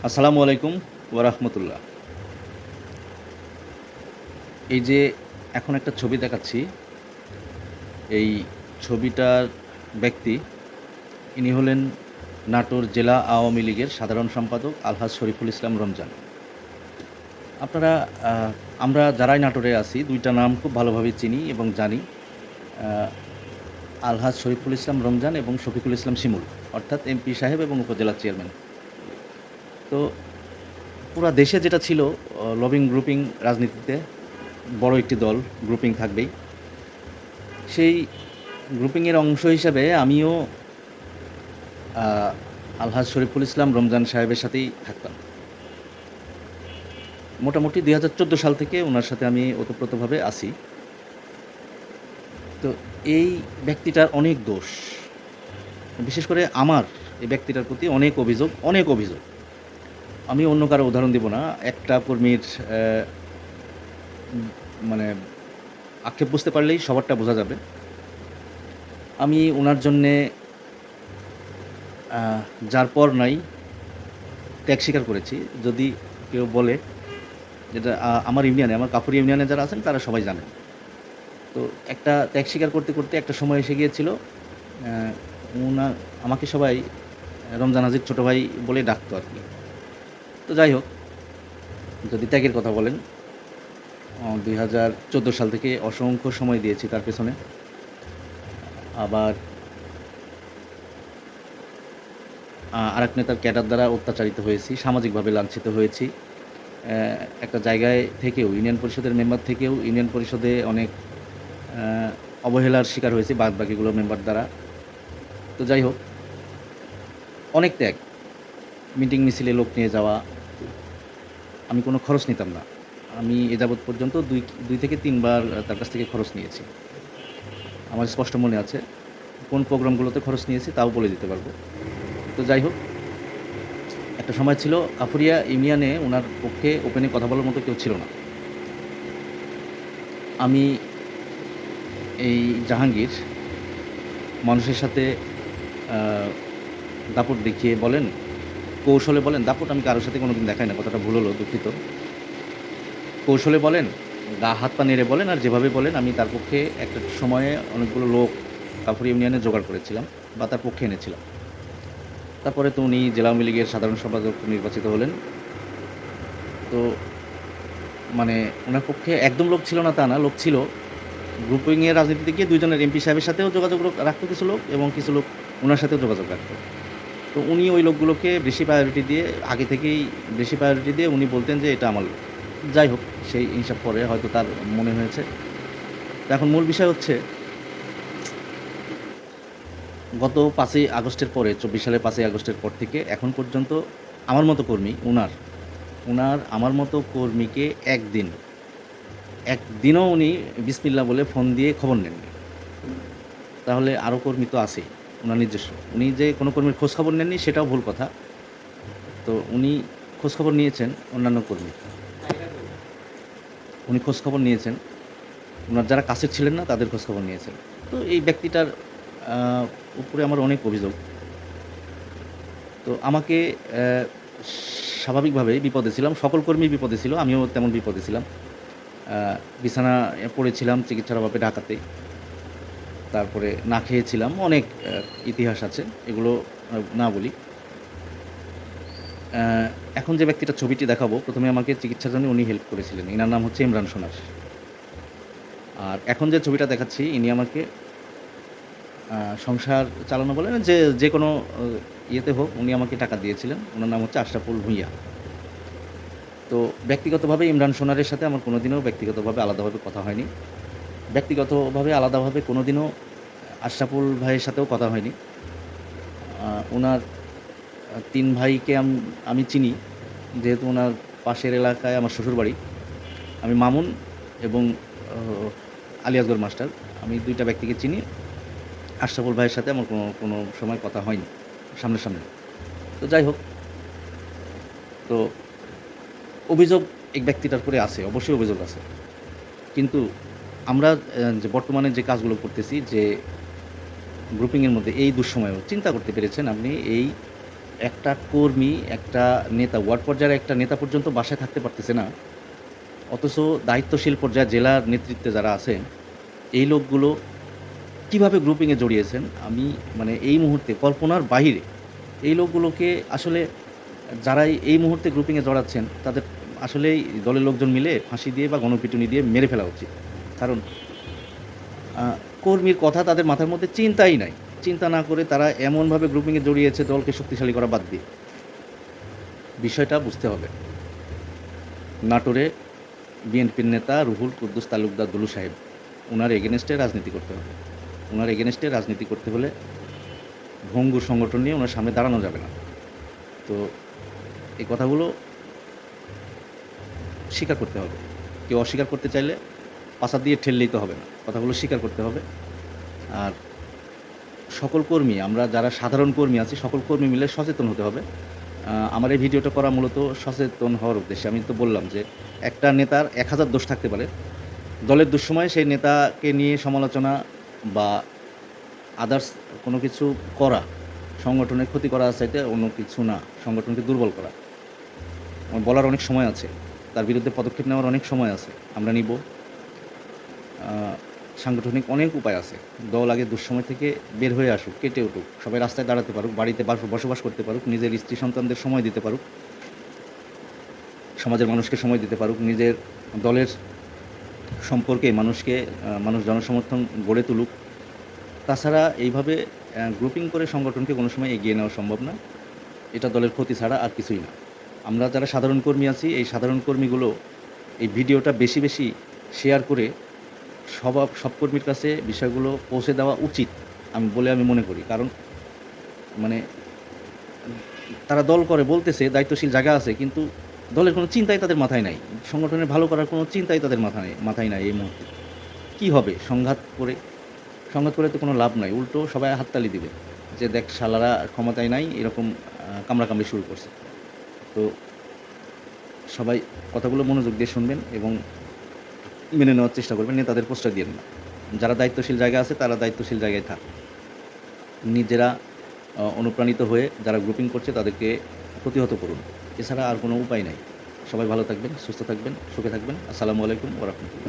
আসসালামু আলাইকুম ওয়া রাহমাতুল্লাহ। এই যে এখন একটা ছবি দেখাচ্ছি, এই ছবিটার ব্যক্তি ইনি হলেন নাটোর জেলা আওয়ামী লীগের সাধারণ সম্পাদক আলহাজ শরীফুল ইসলাম রমজান। আপনারা আ আমরা যারাই নাটোরে আছি ২ টা নাম খুব ভালোভাবে চিনি এবং জানি। আ আলহাজ শরীফুল ইসলাম রমজান এবং শফিকুল ইসলাম শিমুল, অর্থাৎ এমপি সাহেব এবং উপজেলা চেয়ারম্যান। তো পুরা দেশে যেটা ছিল লবিং গ্রুপিং রাজনীতিতে বড় একটি দল, গ্রুপিং থাকবেই। সেই গ্রুপিংয়ের অংশ হিসাবে আমিও আ আলহাজ শরীফুল ইসলাম রমজান সাহেবের সাথেই থাকতাম। মোটামুটি ২০১৪ সাল থেকে উনার সাথে আমি ওতপ্রোতভাবে আছি। তো এই ব্যক্তিটার অনেক দোষ। বিশেষ করে আমার এই ব্যক্তিটার প্রতি অনেক অভিযোগ, অনেক অভিযোগ। আমি অন্য কারো উদাহরণ দিব না। একটা কর্মীর উম মানে আক্ষেপ বুঝতে পারলেই সবারটা বোঝা যাবে। আমি উনার জন্যে আ যার পর নাই ত্যাগ স্বীকার করেছি। যদি কেউ বলে যেটা আমার ইউনিয়নে, আমার কাফুর ইউনিয়নে যারা আছেন তারা সবাই জানেন। তো একটা ত্যাগ স্বীকার করতে, করতে একটা সময় এসে গিয়েছিল। অ্যা উনা আমাকে সবাই রমজান হাজির ছোট ভাই বলেই ডাকতো আরকি। তো যাই হোক, যদি ত্যাগের কথা বলেন, ২০১৪ সাল থেকে অসংখ্য সময় দিয়েছি তার পেছনে। আবার আরেক নেতার ক্যাডার দ্বারা অত্যাচারিত হয়েছি, সামাজিকভাবে লাঞ্ছিত হয়েছি। অ্যা একটা জায়গায় থেকেও, ইউনিয়ন পরিষদের মেম্বার থেকেও ইউনিয়ন পরিষদে অনেক অ্যা অবহেলার শিকার হয়েছি বাদবাকিগুলো মেম্বার দ্বারা। তো যাই হোক, অনেক ত্যাগ। মিটিং মিছিলে লোক নিয়ে যাওয়া। আমি কোনো খরচ নিতাম না। আমি এ যাবৎ পর্যন্ত ২ থেকে ৩ বার তার কাছ থেকে খরচ নিয়েছি। আমার স্পষ্ট মনে আছে। কোন প্রোগ্রামগুলোতে খরচ নিয়েছি তাও বলে দিতে পারব। তো যাই হোক, একটা সময় ছিল কাফুরিয়া ইউনিয়নে উনার পক্ষে ওপেনে কথা বলার মতো কেউ ছিল না। আমি এই জাহাঙ্গীর মানুষের সাথে আ দাপট দেখিয়ে বলেন, কৌশলে বলেন, দাপট আমি কারো সাথে কোনোদিন দেখাই না, কথাটা ভুল হলো, দুঃখিত। কৌশলে বলেন, হাত পা নেড়ে বলেন আর যেভাবে বলেন আমি তার পক্ষে একটা সময়ে অনেকগুলো লোক কাফুর ইউনিয়নে জোগাড় করেছিলাম বা তার পক্ষে এনেছিলাম। তারপরে তো উনি জেলা আওয়ামী লীগের সাধারণ সম্পাদক নির্বাচিত হলেন। তো মানে উনার পক্ষে একদম লোক ছিল না তা না, লোক ছিল। গ্রুপিং এর রাজনীতিতে গিয়ে ২ জনের এমপি সাহেবের সাথেও যোগাযোগ রাখতো কিছু লোক এবং কিছু লোক উনার সাথেও যোগাযোগ রাখতো। তো উনি ওই লোকগুলোকে বেশি প্রায়োরিটি দিয়ে আগে থেকেই বেশি প্রায়োরিটি দিয়ে উনি বলতেন যে এটা আমার লোক। যাই হোক, সেই হিসাব পরে হয়তো তার মনে হয়েছে। তো এখন মূল বিষয় হচ্ছে গত ৫ই আগস্টের পরে ২৪ সালের ৫ই আগস্টের পর থেকে এখন পর্যন্ত আমার মতো কর্মী উনার আমার মতো কর্মীকে একদিনও উনি বিসমিল্লাহ বলে ফোন দিয়ে খবর নেননি। তাহলে আরও কর্মী তো আছেই উনার নিজস্ব। উনি যে কোনো কর্মীর খোঁজখবর নেননি সেটাও ভুল কথা। তো উনি খোঁজখবর নিয়েছেন অন্যান্য কর্মীর। উনি খোঁজখবর নিয়েছেন। উনার যারা কাছের ছিলেন না তাদের খোঁজখবর নিয়েছেন। তো এই ব্যক্তিটার আ উপরে আমার অনেক অভিযোগ। তো আমাকে স্বাভাবিকভাবেই বিপদে ছিলাম। সকল কর্মী বিপদে ছিল। আমিও তেমন বিপদে ছিলাম। আ বিছানায় পড়েছিলাম চিকিৎসার অভাবে ঢাকাতেই। তারপরে না খেয়েছিলাম। অনেক ইতিহাস আছে। এগুলো না বলি। অ্যা এখন যে ব্যক্তিটার ছবিটি দেখাবো, ১ম এ আমাকে চিকিৎসার জন্য উনি হেল্প করেছিলেন। ইনার নাম হচ্ছে ইমরান সোনার। আর এখন যে ছবিটা দেখাচ্ছি ইনি আমাকে আ সংসার চালানো বলেন যেকোনো ইয়েতে হোক উনি আমাকে টাকা দিয়েছিলেন। উনার নাম হচ্ছে আশরাফুল ভূঁইয়া। তো ব্যক্তিগতভাবে ইমরান সোনারের সাথে আমার কোনোদিনও ব্যক্তিগতভাবে আলাদাভাবে কথা হয়নি। ব্যক্তিগতভাবে আলাদাভাবে কোনোদিনও আশরাফুল ভাইয়ের সাথেও কথা হয়নি। আ উনার ৩ ভাইকে আমি চিনি। যেহেতু উনার পাশের এলাকায় আমার শ্বশুরবাড়ি। আমি মামুন এবং অ আলী আসগর মাস্টার। আমি ২ টা ব্যক্তিকে চিনি। আশরাফুল ভাইয়ের সাথে আমার কোনো সময় কথা হয়নি সামনাসামনি। তো যাই হোক, তো অভিযোগ এই ব্যক্তিটার উপরে আছে, অবশ্যই অভিযোগ আছে। কিন্তু আমরা যে বর্তমানে যে কাজগুলো করতেছি যে গ্রুপিং এর মধ্যে এই দুঃসময়েও চিন্তা করতে পেরেছেন আপনি এই একটা কর্মী, একটা নেতা, ওয়ার্ড পর্যায়ের একটা নেতা পর্যন্ত বাসায় থাকতে পারতেছে না। অথচ দায়িত্বশীল পর্যায়ে জেলার নেতৃত্বে যারা আছেন, এই লোকগুলো কিভাবে গ্রুপিংয়ে জড়িয়েছেন আমি মানে এই মুহূর্তে কল্পনার বাহিরে। এই লোকগুলোকে আসলে যারাই এই মুহূর্তে গ্রুপিংয়ে জড়াচ্ছেন, তাদের আসলেই দলের লোকজন মিলে ফাঁসি দিয়ে বা গণপিটুনি দিয়ে মেরে ফেলা উচিত। কারণ আ কর্মীর কথা তাদের মাথার মধ্যে চিন্তাই নাই। চিন্তা না করে তারা এমনভাবে গ্রুপিংয়ে জড়িয়েছে দলকে শক্তিশালী করা বাদ দিয়ে। বিষয়টা বুঝতে হবে। নাটোরে বিএনপির নেতা রুহুল কুদ্দুস তালুকদার দুলু সাহেব, উনার এগেইনস্টে রাজনীতি করতে হবে। উনার এগেইনস্টে রাজনীতি করতে হলে ভঙ্গুর সংগঠন নিয়ে উনার সামনে দাঁড়ানো যাবে না। তো এই কথাগুলো স্বীকার করতে হবে। কেউ অস্বীকার করতে চাইলে পাছা দিয়ে ঠেললেই তো হবে না। কথাগুলো স্বীকার করতে হবে। আর সকল কর্মী, আমরা যারা সাধারণ কর্মী আছি, সকল কর্মী মিলে সচেতন হতে হবে। আমার এই ভিডিওটা করা মূলত সচেতন হওয়ার উদ্দেশ্যে। আমি তো বললাম যে, একটা নেতার ১,০০০ দোষ থাকতে পারে। দলের দুঃসময়ে সেই নেতাকে নিয়ে সমালোচনা বা আদার্স কোনো কিছু করা, সংগঠনের ক্ষতি করার চাইতে অন্য কিছু না। সংগঠনকে দুর্বল করা। আমার বলার অনেক সময় আছে। তার বিরুদ্ধে পদক্ষেপ নেওয়ার অনেক সময় আছে। আমরা নিব। আ সাংগঠনিক অনেক উপায় আছে। দল আগে দুঃসময় থেকে বের হয়ে আসুক, কেটে উঠুক। সবাই রাস্তায় দাঁড়াতে পারুক, বাড়িতে বসবাস করতে পারুক, নিজের স্ত্রী সন্তানদের সময় দিতে পারুক, সমাজের মানুষকে সময় দিতে পারুক, নিজের দলের সম্পর্কে মানুষ জনসমর্থন গড়ে তুলুক। তাছাড়া এইভাবে গ্রুপিং করে সংগঠনকে কোনো সময় এগিয়ে নেওয়া সম্ভব না। এটা দলের ক্ষতি ছাড়া আর কিছুই না। আমরা যারা সাধারণ কর্মী আছি, এই সাধারণ কর্মীগুলো এই ভিডিওটা বেশি, বেশি শেয়ার করে সব কর্মীর কাছে বিষয়গুলো পৌঁছে দেওয়া উচিত আমি মনে করি। কারণ মানে তারা দল করে বলতেছে, দায়িত্বশীল জায়গা আছে, কিন্তু দলের কোনো চিন্তাই তাদের মাথায় নাই। সংগঠনের ভালো করার কোনো চিন্তাই তাদের মাথায় নাই এই মুহূর্তে। কী হবে সংঘাত করে? সংঘাত করে তো কোনো লাভ নাই। উল্টো সবাই হাততালি দিবে। যে দেখ শালারা ক্ষমতায় নাই, এরকম কামড়াকামড়ি শুরু করছে। তো সবাই কথাগুলো মনোযোগ দিয়ে শুনবেন এবং মেনে নেওয়ার চেষ্টা করবেন, নেতাদের প্রশ্রয় দিয়েন না। যারা দায়িত্বশীল জায়গায় আছে তারা দায়িত্বশীল জায়গায় থাক। নিজেরা অনুপ্রাণিত হয়ে যারা গ্রুপিং করছে তাদেরকে প্রতিহত করুন। এছাড়া আর কোনো উপায় নাই। সবাই ভালো থাকবেন, সুস্থ থাকবেন, সুখে থাকবেন। আসসালামু আলাইকুম ওয়া রাহমাতুল্লাহ।